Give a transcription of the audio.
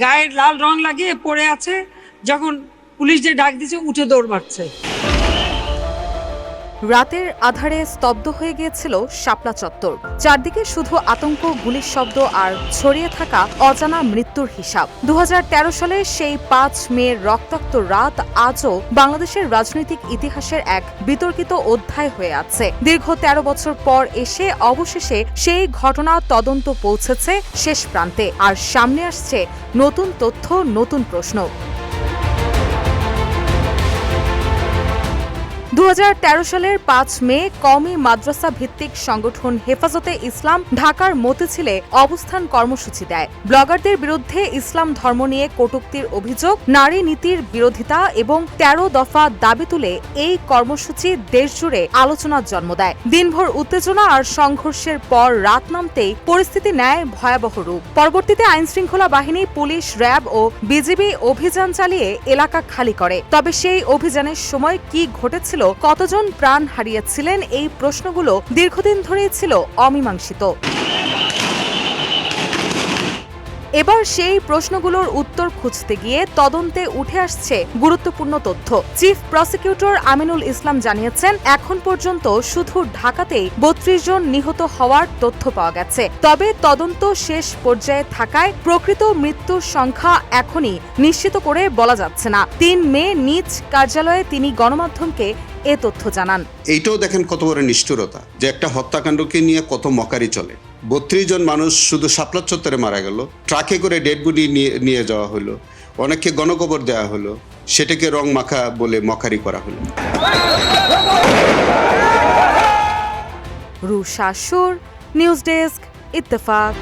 গায়ে লাল রং লাগিয়ে পড়ে আছে, যখন পুলিশ যে ডাক দিয়েছে উঠে দৌড় মারছে। রাতের আধারে স্তব্ধ হয়ে গিয়েছিল শাপলা চত্বর। চারদিকে শুধু আতঙ্ক, গুলির শব্দ আর ছড়িয়ে থাকা অজানা মৃত্যুর হিসাব। 2013 সালের সেই 5 মের রক্তাক্ত রাত আজও বাংলাদেশের রাজনৈতিক ইতিহাসের এক বিতর্কিত অধ্যায় হয়ে আছে। দীর্ঘ 13 বছর পর এসে অবশেষে সেই ঘটনা তদন্ত পৌঁছেছে শেষ প্রান্তে, আর সামনে আসছে নতুন তথ্য, নতুন প্রশ্ন। 2013 সালের 5 মে কওমি মাদ্রাসা ভিত্তিক সংগঠন হেফাজতে ইসলাম ঢাকার মতিঝিলে অবস্থান কর্মসূচি দেয়। ব্লগারদের বিরুদ্ধে ইসলাম ধর্ম নিয়ে কটূক্তির অভিযোগ, নারী নীতির বিরোধিতা এবং 13 দফা দাবি তুলে এই কর্মসূচি দেশজুড়ে আলোচনার জন্ম দেয়। দিনভর উত্তেজনা আর সংঘর্ষের পর রাত নামতেই পরিস্থিতি নেয় ভয়াবহ রূপ। পরবর্তীতে আইনশৃঙ্খলা বাহিনী, পুলিশ, র্যাব ও বিজিবি অভিযান চালিয়ে এলাকা খালি করে। তবে সেই অভিযানের সময় কি ঘটেছিল, কতজন প্রাণ হারিয়েছিলেন, এই প্রশ্নগুলো দীর্ঘদিন ধরেই ছিল অমীমাংসিত। এবার সেই প্রশ্নগুলোর উত্তর খুঁজতে গিয়ে তদন্তে উঠে আসছে গুরুত্বপূর্ণ তথ্য। চিফ প্রসিকিউটর আমিনুল ইসলাম জানিয়েছেন, এখন পর্যন্ত শুধু ঢাকাতেই 32 জন নিহত হওয়ার তথ্য পাওয়া গেছে। তবে তদন্ত শেষ পর্যায়ে থাকায় প্রকৃত মৃত্যুর সংখ্যা এখনই নিশ্চিত করে বলা যাচ্ছে না। 3 মে নিজ কার্যালয়ে তিনি গণমাধ্যমকে এ তথ্য জানান। এইটাও দেখেন কত বড় নিষ্ঠুরতা, যে একটা হত্যাকাণ্ডকে নিয়ে কত মকারি চলে। 32 জন মানুষ শুধু শাপলা চত্বরে মারা গেল, ট্রাকে করে ডেড বডি নিয়ে যাওয়া হলো, অনেককে গণকবর দেওয়া হলো, সেটাকে রং মাখা বলে মকারি করা হলো। রুশা সুর, নিউজ ডেস্ক, ইত্তেফাক।